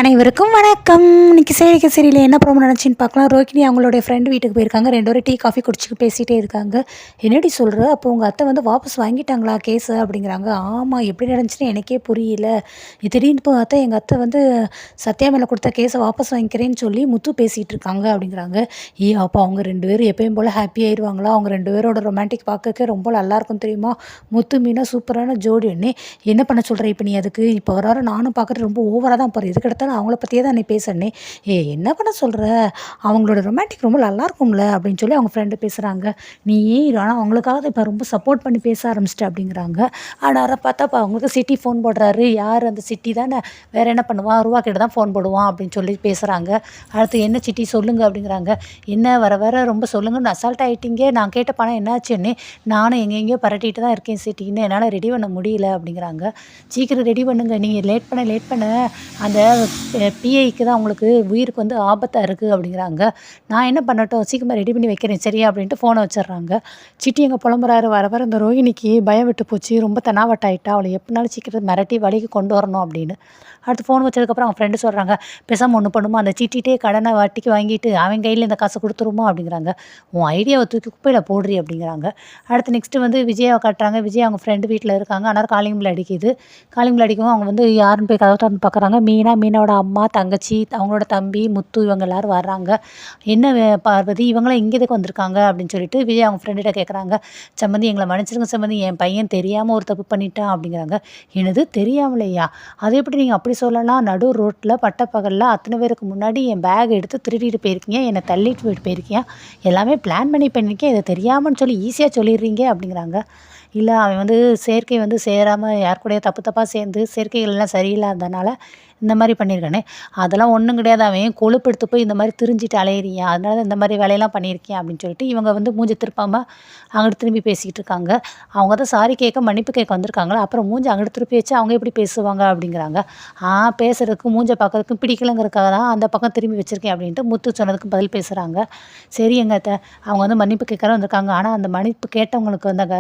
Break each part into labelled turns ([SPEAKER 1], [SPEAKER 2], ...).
[SPEAKER 1] அனைவருக்கும் வணக்கம். இன்னைக்கு சேரிக்க சரியில்லை என்ன ப்ரோமோ நினச்சின்னு பார்க்கலாம். ரோகிணி அவங்களுடைய ஃப்ரெண்டு வீட்டுக்கு போயிருக்காங்க. 2 பேரும் டீ காஃபி குடிச்சிட்டு பேசிகிட்டே இருக்காங்க. என்னடி சொல்கிற, அப்போ உங்கள் அத்தை வந்து வாபஸ் வாங்கிட்டாங்களா கேஸை அப்படிங்கிறாங்க. ஆமாம், எப்படி நடந்துச்சுன்னு எனக்கே புரியல. திடீர்னு இப்போ எங்கள் அத்தை வந்து சத்யா மேலே கொடுத்த கேஸை வாபஸ் வாங்கிக்கிறேன்னு சொல்லி முத்து பேசிகிட்டு இருக்காங்க அப்படிங்கிறாங்க. அப்போ அவங்க 2 பேரும் எப்பயும் போல் ஹாப்பி ஆயிடுவாங்களா? அவங்க 2 பேரோட ரொமான்டிக் பார்க்கறக்கே ரொம்ப நல்லாயிருக்கும் தெரியுமா? முத்து மீனா சூப்பரான ஜோடி. என்ன பண்ண சொல்கிற இப்போ நீ? அதுக்கு இப்போ வர நானும் பார்க்குறது ரொம்ப ஓவராக தான் போகிறேன். இதுக்கு நான் அவங்கள பற்றியே தான் நீ பேசுகிறேனே. என்ன பண்ண சொல்கிற? அவங்களோட ரொமான்டிக் ரொம்ப நல்லாயிருக்கும்ல அப்படின்னு சொல்லி அவங்க ஃப்ரெண்டு பேசுகிறாங்க. நீ ஆனால் அவங்களுக்காக இப்போ ரொம்ப சப்போர்ட் பண்ணி பேச ஆரம்பிச்சிட்ட அப்படிங்கிறாங்க. ஆனால் பார்த்தா இப்போ அவங்களுக்கு சிட்டி ஃபோன் போடுறாரு. யார் அந்த சிட்டி தானே, வேறு என்ன பண்ணுவான், ரூபா கிட்ட தான் ஃபோன் போடுவான் அப்படின்னு சொல்லி பேசுகிறாங்க. அடுத்து என்ன சிட்டி சொல்லுங்கள் அப்படிங்கிறாங்க. என்ன வர வர ரொம்ப சொல்லுங்கன்னு அசால்ட் ஆகிட்டீங்க. நான் கேட்ட பணம் என்னாச்சுன்னு நானும் எங்கெங்கேயோ பரட்டிட்டு தான் இருக்கேன் சிட்டின்னு, என்னால் ரெடி பண்ண முடியல அப்படிங்கிறாங்க. சீக்கிரம் ரெடி பண்ணுங்க, நீங்கள் லேட் பண்ண அந்த பிஐக்கு தான் உங்களுக்கு உயிருக்கு வந்து ஆபத்தாக இருக்குது அப்படிங்கிறாங்க. நான் என்ன பண்ணட்டும், சீக்கிரமாக ரெடி பண்ணி வைக்கிறேன் சரியா அப்படின்ட்டு ஃபோனை வச்சிடுறாங்க. சிட்டி எங்கே புலம்புறாரு. வர வர இந்த ரோஹிணிக்கு பயம் விட்டு போச்சு, ரொம்ப தெனாவட்டாயிட்டா, அவளை எப்படினாலும் சீக்கிரம் மிரட்டி வழிக்கு கொண்டு வரணும் அப்படின்னு. அடுத்து ஃபோன் வச்சதுக்கப்புறம் அவங்க ஃப்ரெண்டு சொல்கிறாங்க, பேசாமல் ஒன்று பண்ணுமா, அந்த சிட்டிகிட்டே கடனை வட்டிக்கு வாங்கிட்டு அவன் கையில் இந்த காசை கொடுத்துருமா அப்படிங்கிறாங்க. உன் ஐடியாவை தூக்கி குப்பையில் போடுறி அப்படிங்கிறாங்க. அடுத்து நெக்ஸ்ட்டு வந்து விஜயாவை காட்டுறாங்க. விஜய் அவங்க ஃப்ரெண்டு வீட்டில் இருக்காங்க. ஆனால் காலிங் பெல் அடிக்குது. காலிங் பெல் அடிக்கவும் அவங்க வந்து யாருன்னு போய் கதவை திறந்து பார்க்குறாங்க. மீனாவோட அம்மா, தங்கச்சி, அவங்களோட தம்பி முத்து, இவங்க எல்லோரும் வர்றாங்க. என்ன பார்வதி, இவங்களாம் இங்கே எதுக்கு வந்திருக்காங்க அப்படின்னு சொல்லிட்டு விஜய் அவங்க ஃப்ரெண்டுகிட்ட கேட்குறாங்க. சம்மந்தி எங்களை மன்னிச்சிருங்க சம்மந்தி, என் பையன் தெரியாமல் ஒரு தப்பு பண்ணிட்டான் அப்படிங்கிறாங்க. என்னது தெரியாமலையா? அதை எப்படி நீங்கள் அப்படி சொல்லலாம்? நடு ரோட்டில் பட்டப்பகலில் அத்தனை பேருக்கு முன்னாடி என் பேக் எடுத்து திருடிட்டு போயிருக்கீங்க, என்னை தள்ளிட்டு போயிருக்கீங்க, எல்லாமே பிளான் பண்ணியிருக்கேன், இதை தெரியாமன்னு சொல்லி ஈஸியாக சொல்லிடுறீங்க அப்படிங்கிறாங்க. இல்லை, அவன் வந்து செயற்கை வந்து சேராமல் யார் கூடயோ தப்பாக சேர்ந்து செயற்கைகள்லாம் சரியில்லாதனால இந்த மாதிரி பண்ணியிருக்கானே. அதெல்லாம் ஒன்றும் கிடையாது, அவன் கொழுப்பு எடுத்து போய் இந்த மாதிரி திரிஞ்சிட்டு அலையிறியா, அதனால தான் இந்த மாதிரி வேலையெல்லாம் பண்ணியிருக்கேன் அப்படின்னு சொல்லிட்டு இவங்க வந்து மூஞ்சி திருப்பாமல் அங்கிட்டு திரும்பி பேசிக்கிட்டு இருக்காங்க. அவங்க தான் சாரி கேட்க மன்னிப்பு கேட்க வந்திருக்காங்களா, அப்புறம் மூஞ்சி அங்கிட்டு திருப்பி வச்சு அவங்க எப்படி பேசுவாங்க அப்படிங்கிறாங்க. பேசுறதுக்கு மூஞ்சை பார்க்கறதுக்கும் பிடிக்கலங்கிறதுக்காக தான் அந்த பக்கம் திரும்பி வச்சுருக்கேன் அப்படின்ட்டு முத்து சொன்னதுக்கு பதில் பேசுகிறாங்க. சரி அவங்க வந்து மன்னிப்பு கேட்கற வந்திருக்காங்க. ஆனால் அந்த மன்னிப்பு கேட்டவங்களுக்கு வந்தாங்க,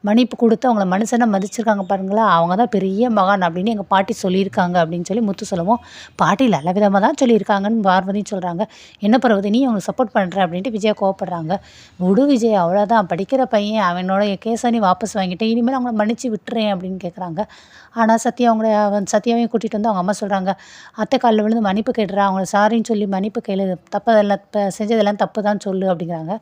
[SPEAKER 1] மன்னிப்பு கொடுத்து அவங்கள மனுஷனை மதிச்சிருக்காங்க பாருங்களா, அவங்க தான் பெரிய மகான் அப்படின்னு எங்கள் பாட்டி சொல்லியிருக்காங்க அப்படின்னு சொல்லி முத்து சொல்லவும், பாட்டி நல்ல விதமாக தான் சொல்லியிருக்காங்கன்னு பார்வதின்னு சொல்கிறாங்க. என்ன பார்வதி நீ அவங்களுக்கு சப்போர்ட் பண்ணுற அப்படின்ட்டு விஜயா கோவப்படுறாங்க. விடு விஜய், அவ்வளோதான், படிக்கிற பையன், அவனோட கேஸை நீ வாபஸ் வாங்கிட்டேன், இனிமேல் அவங்கள மன்னிச்சு விட்டுறேன் அப்படின்னு கேட்குறாங்க. ஆனால் சத்யாவையும் கூட்டிகிட்டு வந்து அவங்க அம்மா சொல்கிறாங்க, அத்தை காலில் விழுந்து மன்னிப்பு கேட்டுறா, அவங்கள சாரின்னு சொல்லி மன்னிப்பு கேளு, தப்பதெல்லாம் செஞ்சதெல்லாம் தப்பு தான் சொல்லு அப்படிங்கிறாங்க.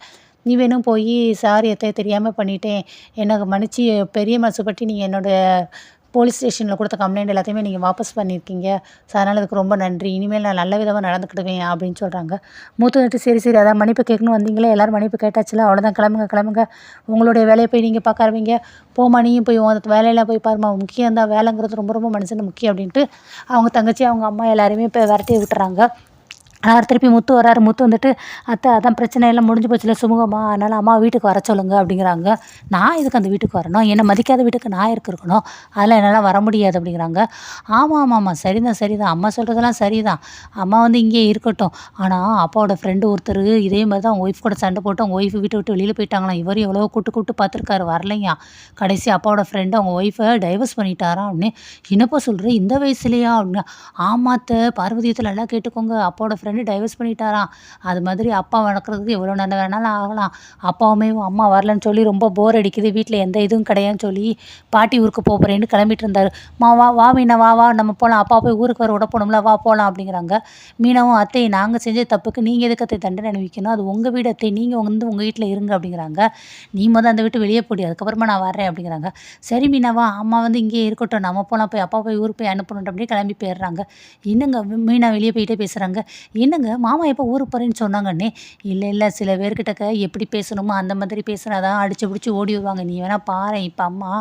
[SPEAKER 1] நீ வேணும் போய் சாரி அத்தை, தெரியாமல் பண்ணிட்டேன், எனக்கு மன்னிச்சு பெரிய மனசு பற்றி நீங்கள் என்னோடய போலீஸ் ஸ்டேஷனில் கொடுத்த கம்ப்ளைண்ட் எல்லாத்தையுமே நீங்கள் வாபஸ் பண்ணியிருக்கீங்க, ஸோ அதனால் அதுக்கு ரொம்ப நன்றி, இனிமேல் நான் நல்ல விதமாக நடந்துக்கிடுவேன் அப்படின்னு சொல்கிறாங்க. மூத்து வந்துட்டு சரி அதான் மன்னிப்பு கேட்கணும் வந்தீங்களே, எல்லோரும் மன்னிப்பு கேட்டாச்சுல, அவ்வளோதான், கிளம்புங்க, உங்களுடைய வேலையை போய் நீங்கள் பார்க்க ஆரம்பிங்க, போமா நீயும் போய் வேலையெல்லாம் போய் பாருமா, முக்கியம் தான், வேலைங்கிறது ரொம்ப ரொம்ப மனுஷனுக்கு முக்கியம் அப்படின்ட்டு அவங்க தங்கச்சி அவங்க அம்மா எல்லாருமே இப்போ விரட்டி விட்டுறாங்க. திருப்பி முத்து வராரு. முத்து வந்துட்டு, அத்தை அதான் பிரச்சனை எல்லாம் முடிஞ்சு போச்சுல சுமூகமா, அதனால் அம்மா வீட்டுக்கு வர சொல்லுங்க அப்படிங்கிறாங்க. நான் இதுக்கு அந்த வீட்டுக்கு வரணும், என்னை மதிக்காத வீட்டுக்கு நான் இருக்கணும், அதெல்லாம் என்னால் வர முடியாது அப்படிங்கிறாங்க. ஆமாம் சரிதான், அம்மா சொல்கிறதெல்லாம் சரிதான், அம்மா வந்து இங்கே இருக்கட்டும், ஆனால் அப்பாவோட ஃப்ரெண்டு ஒருத்தர் இதே மாதிரி தான் அவங்க ஒய்ஃப் கூட சண்டை போட்டு அவங்க ஒய்ஃபை வீட்டை விட்டு வெளியில் போயிட்டாங்களாம். இவர் எவ்வளோ கூட்டு பார்த்துருக்காரு, வரலையா, கடைசி அப்பாவோட ஃப்ரெண்டு அவங்க ஒய்ஃபை டைவர்ஸ் பண்ணிட்டாராம் அப்படின்னு. என்னப்பா சொல்கிற, இந்த வயசுலையா அப்படின்னா. ஆமாத்த பார்வதியத்தில் நல்லா கேட்டுக்கோங்க, அப்பாவோட ஃப்ரெண்டு டைவர்ஸ் பண்ணிட்டாராம். அது மாதிரி அப்பா வளர்க்குறதுக்கு எவ்வளோ நல்ல வேணாலும் ஆகலாம், அப்பாவுமே அம்மா வரலன்னு சொல்லி ரொம்ப போர் அடிக்குது, வீட்டில் எந்த இதுவும் கிடையாதுன்னு சொல்லி பாட்டி ஊருக்கு போகிறேன்னு கிளம்பிட்டு இருந்தார். வா மீனா, வா நம்ம போகலாம், அப்பா போய் ஊருக்கு வர விட போகணும்ல, வா போகலாம் அப்படிங்கிறாங்க. மீனாவும், அத்தை நாங்கள் செஞ்ச தப்புக்கு நீங்கள் எதுக்கு அத்தை தண்டனை அனுபவிக்கணும், அது உங்கள் வீடு அத்தை, நீங்கள் வந்து உங்கள் வீட்டில் இருங்க அப்படிங்கிறாங்க. நீ அந்த வீட்டு வெளியே போடி, அதுக்கப்புறமா நான் வரேன் அப்படிங்கிறாங்க. சரி மீனாவா, அம்மா வந்து இங்கே இருக்கட்டும், நம்ம போகலாம், போய் அப்பா போய் ஊருக்கு போய் அனுப்பணும் அப்படியே கிளம்பி போயிடுறாங்க. என்னங்க மீனா வெளியே போயிட்டே பேசுகிறாங்க. என்னங்க மாமா எப்போ ஊருக்கு போகிறேன்னு சொன்னாங்கன்னே. இல்லை சில பேர்கிட்ட எப்படி பேசணுமோ அந்த மாதிரி பேசுனாதான் அடிச்சு பிடிச்சி ஓடி வருவாங்க, நீ வேணால் பாரு, இப்போ அம்மா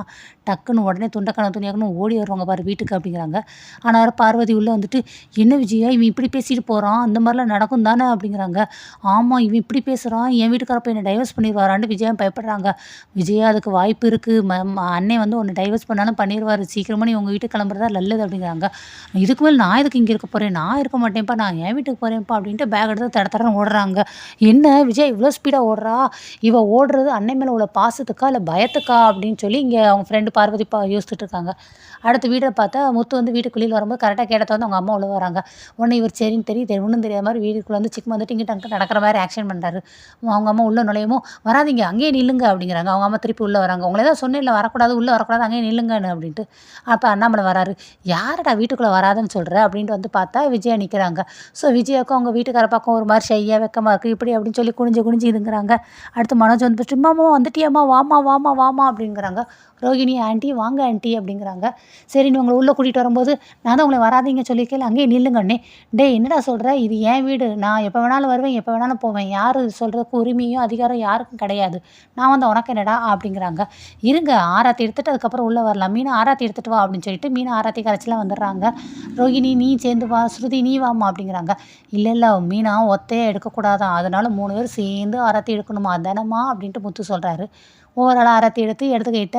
[SPEAKER 1] டக்குன்னு உடனே துண்டக்கான துணியாக்கணும் ஓடி வருவாங்க பாரு வீட்டுக்கு அப்படிங்கிறாங்க. ஆனால் பார்வதி உள்ளே வந்துட்டு, என்ன விஜயா இவன் இப்படி பேசிட்டு போகிறான், அந்த மாதிரிலாம் நடக்கும் தானே அப்படிங்கிறாங்க. ஆமாம், இவன் இப்படி பேசுகிறான், என் வீட்டுக்காரப்போ என்னை டைவர்ஸ் பண்ணிடுவாரான்னு விஜயா பயப்படுறாங்க. விஜயா அதுக்கு வாய்ப்பு இருக்குது, அண்ணன் வந்து ஒன்று டைவர்ஸ் பண்ணாலும் பண்ணிடுவார், சீக்கிரமாக நீ உங்கள் வீட்டுக்கு கிளம்புறதா நல்லது அப்படிங்கிறாங்க. இதுக்கு மேலே நான் இதுக்கு இங்கே இருக்க போகிறேன், நான் இருக்க மாட்டேன்ப்பா, நான் என் வீட்டுக்கு போகிறேன்ப்பா அப்படின்ட்டு பேக் எடுத்து தடன்னு ஓடுறாங்க. என்ன விஜய் இவ்வளோ ஸ்பீடாக ஓடுறா, இவள் ஓடுறது அன்னை மேலே உள்ள பாசத்துக்கா இல்லை பயத்துக்கா அப்படின்னு சொல்லி இங்கே அவங்க ஃப்ரெண்டு பார்வதி யோசிச்சுட்டு இருக்காங்க. அடுத்து வீட பார்த்தா முத்து வந்து வீட்டுக்குள்ளேயும் வரும்போது கரெக்டாக கேட்ட தொறந்து அவங்க அம்மா உள்ள வராங்க. உடனே இவர் சரின்னு தெரியுது ஒண்ணும் தெரியாத மாரி வீட்டுக்குள்ள வந்து சிக்கு வந்துட்டு இங்கிட்டு அங்கிட்டு நடக்கிற மாரி ஆக்ஷன் பண்றாரு. அவங்க அம்மா உள்ள நுழையவும், "வராதீங்க அங்கேயே நில்லுங்க" அப்படிங்கிறாங்க. அவங்க அம்மா திருப்பி உள்ள வராங்க. "உங்கள தான் சொன்னேன்ல வரக்கூடாது, உள்ள வரக்கூடாது, அங்கேயே நில்லுங்கன்னு" அப்படின்ட்டு. அப்ப அண்ணாமலை வராரு. "யாருடா வீட்டுக்குள்ள வராதன்னு சொல்ற?" அப்படின்ட்டு வந்து பார்த்தா விஜயா நிக்கிறாங்க. ஸோ விஜயாவுக்கும் அவங்க வீட்டுக்கார பக்கம் ஒரு மாரி ஷையா வெக்கமா இருக்கு. இப்படி அப்படின்னு சொல்லி குனிஞ்சு குனிஞ்சு இதுங்கிறாங்க. அடுத்து மனோஜ் வந்துட்டு, "அம்மாம்மா வந்துட்டியாம்மா? வாம்மா, வாம்மா, வாம்மா" அப்படிங்கிறாங்க. ரோகிணி, "ஆன்ட்டி வாங்க ஆன்ட்டி" அப்படிங்கிறாங்க. சரின்னு உங்கள உள்ள கூட்டிட்டு வரும்போது, "நான் தான் உங்கள வராதீங்க சொல்லியிருக்கேன்ல, அங்கேயே நில்லுங்கன்னே." "டேய் என்னடா சொல்ற? இது என் வீடு. நான் எப்போ வேணாலும் வருவேன், எப்போ வேணாலும் போவேன். யாரு சொல்றதுக்கு உரிமையும், அதிகாரம் யாருக்கும் கிடையாது. நான் வந்தா உனக்கு என்னடா?" அப்படிங்கிறாங்க. "இருங்க ஆராத்தி எடுத்துட்டு அதுக்கப்புறம் உள்ள வரலாம். மீனா ஆராத்தி எடுத்துட்டு வா" அப்படின்னு சொல்லிட்டு மீனா ஆராத்தி கரைச்சுலாம் வந்துடுறாங்க. ரோகிணி, "நீ சேர்ந்து வா. ஸ்ருதி நீ வாம்மா" அப்படிங்கிறாங்க. "இல்ல இல்ல மீனா ஒத்தையா எடுக்கக்கூடாதாம். அதனால 3 பேரும் சேர்ந்து ஆராத்தி எடுக்கணுமா அதானம்மா" அப்படின்ட்டு முத்து சொல்றாரு. ஓவராலா ஆரத்தி எடுத்துக்கிட்ட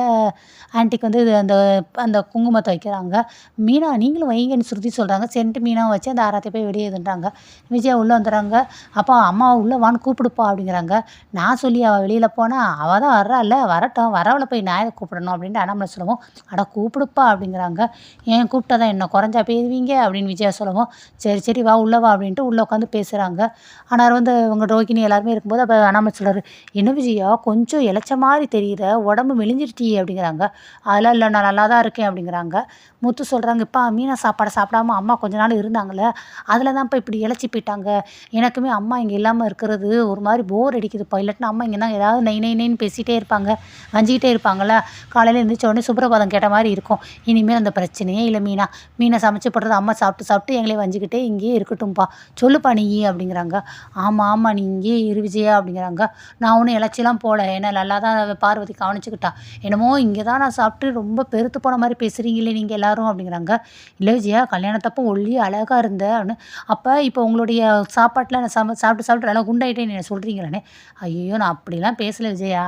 [SPEAKER 1] ஆன்ட்டிக்கு வந்து இது அந்த அந்த குங்குமத்த வைக்கிறாங்க. "மீனா நீங்களும் வைங்கன்னு" ஸ்ருதி சொல்றாங்க. சரின்ட்டு மீனாவும் வச்சு அந்த ஆராத்திய போய் வெளிய இதுன்றாங்க. விஜயா உள்ள வந்துடுறாங்க. "அப்பா அம்மாவ உள்ள வான்னு கூப்பிடுப்பா" அப்படிங்கிறாங்க. "நான் சொல்லி அவ வெளியில போனா? அவ தான் வர்றால்ல வரட்டும். வரவள போய் நான் எதுக்கு கூப்பிடணும்?" அப்படின்ட்டு அண்ணாமலை சொல்லவும், "அட கூப்பிடுப்பா" அப்படிங்கிறாங்க. "ஏன் கூப்பிட்டா தான் என்ன குறைஞ்சா போயிருவீங்க?" அப்படின்னு விஜயா சொல்லவும், "சரி சரி வா உள்ள வா" அப்படின்ட்டு உள்ள உட்காந்து பேசுறாங்க. ஆனா வந்து இவங்க ரோகிணி எல்லாருமே இருக்கும்போது அப்ப அண்ணாமலை சொல்றாரு, "என்ன விஜயா கொஞ்சம் இளைச்ச மாரி தெரியிற, உடம்பு மெலிஞ்சிருட்டியே" அப்படிங்கிறாங்க. "அதெல்லாம் இல்ல நான் நல்லா தான் இருக்கேன்" அப்படிங்கிறாங்க. முத்து சொல்றாங்க, "எப்பா மீனா சாப்பாட சாப்பிடாம அம்மா கொஞ்ச நாள் இருந்தாங்கல்ல, அதில தான்ப்பா இப்படி இளைச்சி போயிட்டாங்க. எனக்குமே அம்மா இங்க இல்லாம இருக்கிறது ஒரு மாரி போர் அடிக்குதுப்பா. இல்லாட்டினா அம்மா இங்கன்னா ஏதாவது நை நை நைன்னு பேசிட்டே இருப்பாங்க, வஞ்சிக்கிட்டே இருப்பாங்கல்ல. காலையில எந்திரிச்ச உடனே சுப்ரபாதம் கேட்ட மாரி இருக்கும். இனிமேல் அந்த பிரச்சனையே இல்ல மீனா. மீனா சமைச்சு போடுறத அம்மா சாப்பிட்டு சாப்பிட்டு எங்களே வஞ்சிக்கிட்டே இங்கேயே இருக்கட்டும்ப்பா. சொல்லுப்பா நீயி" அப்படிங்கிறாங்க. "ஆமா ஆமா நீ இங்கேயே இரு விஜயா" அப்படிங்கிறாங்க. "நான் ஒண்ணும் இளைச்சிலாம் போல. என்ன நல்லா தான் பார்வதி கவனிச்சுக்கிட்டா. என்னமோ இங்க தான் நான் சாப்பிட்டு ரொம்ப பெருத்து போன மாரி பேசுறீங்களே நீங்க எல்லாரும்" அப்படிங்கிறாங்க. "இல்ல விஜயா கல்யாணத்தப்போ ஒல்லியா அழகா இருந்த" அப்படின்னு. "அப்ப இப்போ உங்களுடைய சாப்பாட்டுல நான் சாப்பிட்டு சாப்பிட்டு நல்லா குண்டாயிட்டேன்னு என்ன சொல்றீங்களாண்ணே?" "ஐயய்யோ! நான் அப்படிலாம் பேசல விஜயா."